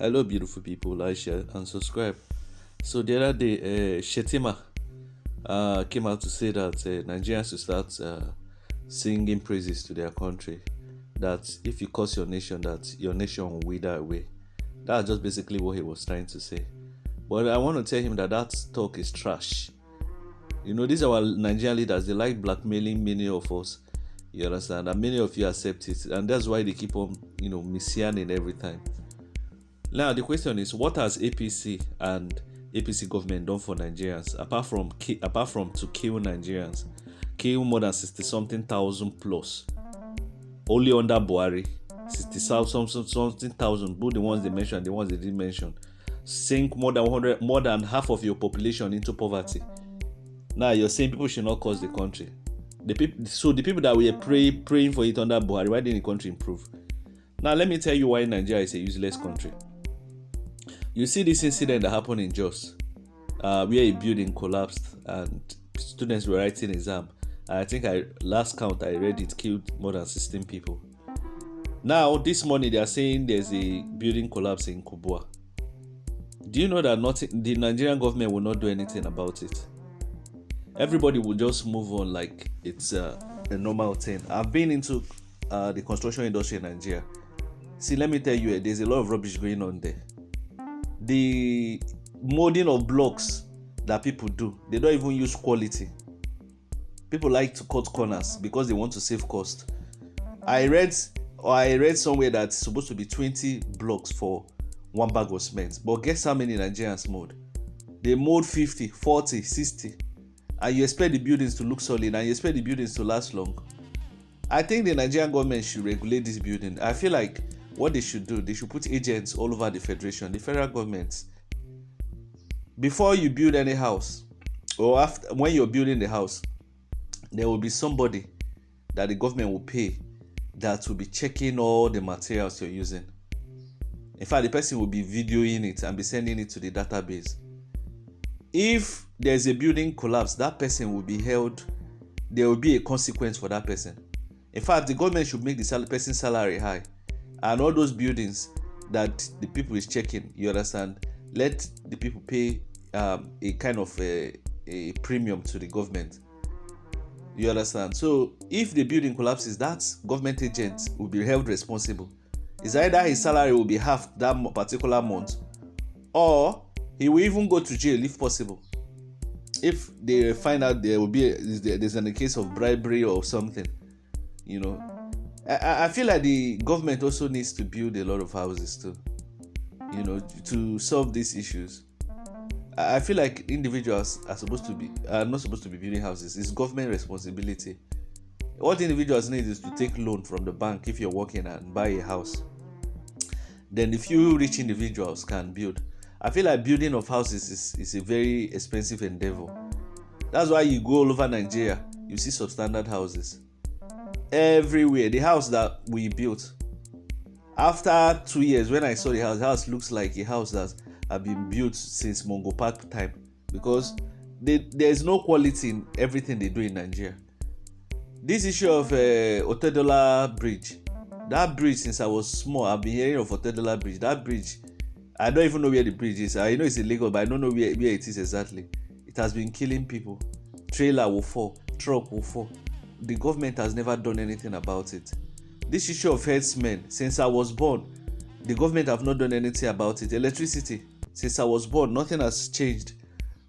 Hello, beautiful people. Like, share, and subscribe. So the other day, Shetima came out to say that Nigerians should start singing praises to their country. That if you curse your nation, that your nation will wither away. That's just basically what he was trying to say. But I want to tell him that talk is trash. You know, these are our Nigerian leaders. They like blackmailing many of us. You understand? And many of you accept it, and that's why they keep on, messianing every time. Now the question is, what has APC and APC government done for Nigerians apart from to kill Nigerians, kill more than 60 something thousand plus, only under Buhari, 60 something thousand, both the ones they mentioned, the ones they didn't mention, sink more than half of your population into poverty. Now you're saying people should not curse the country. The people that were praying for it under Buhari, why didn't the country improve? Now let me tell you why Nigeria is a useless country. You see this incident that happened in Jos, where a building collapsed and students were writing exam. I think last count I read it killed more than 16 people. Now this morning they are saying there's a building collapse in Kubwa. Do you know that the Nigerian government will not do anything about it? Everybody will just move on like it's a normal thing. I've been into the construction industry in Nigeria. See, let me tell you, there's a lot of rubbish going on there. The molding of blocks that people do, they don't even use quality. People like to cut corners because they want to save cost. I read somewhere that it's supposed to be 20 blocks for one bag of cement, but guess how many Nigerians mold? They mold 50, 40, 60, and you expect the buildings to look solid and you expect the buildings to last long. I think the Nigerian government should regulate this building. I feel like what they should do, they should put agents all over the federation, the federal government. Before you build any house, or when you're building the house, there will be somebody that the government will pay that will be checking all the materials you're using. In fact, the person will be videoing it and be sending it to the database. If there's a building collapse, that person will be held. There will be a consequence for that person. In fact, the government should make the person's salary high. And all those buildings that the people is checking, you understand, let the people pay a kind of a premium to the government. You understand? So if the building collapses, that government agent will be held responsible. It's either his salary will be half that particular month, or he will even go to jail if possible. If they find out there's a case of bribery or something, you know. I feel like the government also needs to build a lot of houses too, to solve these issues. I feel like individuals are not supposed to be building houses. It's government responsibility. What individuals need is to take loan from the bank if you're working and buy a house. Then the few rich individuals can build. I feel like building of houses is a very expensive endeavor. That's why you go all over Nigeria, you see substandard houses everywhere. The house that we built, after 2 years, when I saw the house looks like a house that have been built since Mongo Park time, because there's no quality in everything they do in Nigeria. This issue of Otedola Bridge, that bridge, since I was small, I've been hearing of Otedola Bridge. That bridge, I don't even know where the bridge is. I know it's illegal, but I don't know where it is exactly. It has been killing people. Trailer will fall, truck will fall. The government has never done anything about it. This issue of herdsmen, since I was born, the government have not done anything about it. Electricity, since I was born, nothing has changed.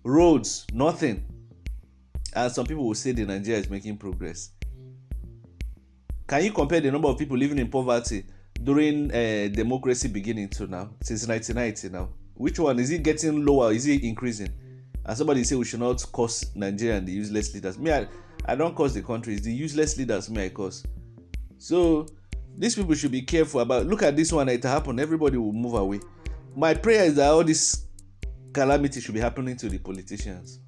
Roads, nothing. And some people will say that Nigeria is making progress. Can you compare the number of people living in poverty during democracy beginning to now, since 1990 now? Which one is it getting lower? Is it increasing? And somebody say we should not curse Nigeria and the useless leaders. Me, I don't curse the country. It's the useless leaders me I curse. So these people should be careful about. Look at this one. It happened. Everybody will move away. My prayer is that all this calamity should be happening to the politicians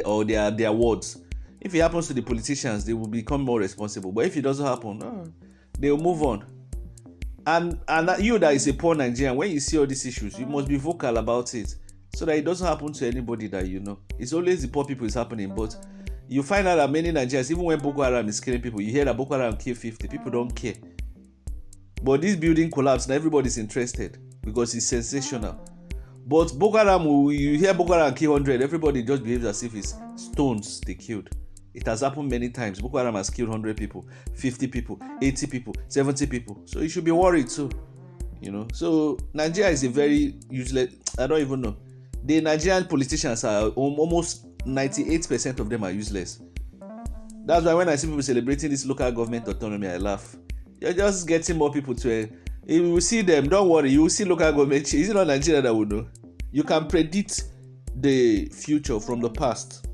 or their wards. If it happens to the politicians, they will become more responsible. But if it doesn't happen, they will move on. And you that is a poor Nigerian, when you see all these issues, you must be vocal about it, so that it doesn't happen to anybody that you know. It's always the poor people is happening, but you find out that many Nigerians, even when Boko Haram is killing people, you hear that Boko Haram killed 50, people don't care. But this building collapsed and everybody's interested. because it's sensational. But Boko Haram, you hear Boko Haram kill 100, everybody just behaves as if it's stones they killed. It has happened many times. Boko Haram has killed 100 people, 50 people, 80 people, 70 people. So you should be worried too. So Nigeria is a very useless, I don't even know. The Nigerian politicians are almost 98% of them are useless. That's why when I see people celebrating this local government autonomy, I laugh. You're just getting more people to if you will see them, don't worry, you will see local government. Is it not Nigeria that will know? You can predict the future from the past.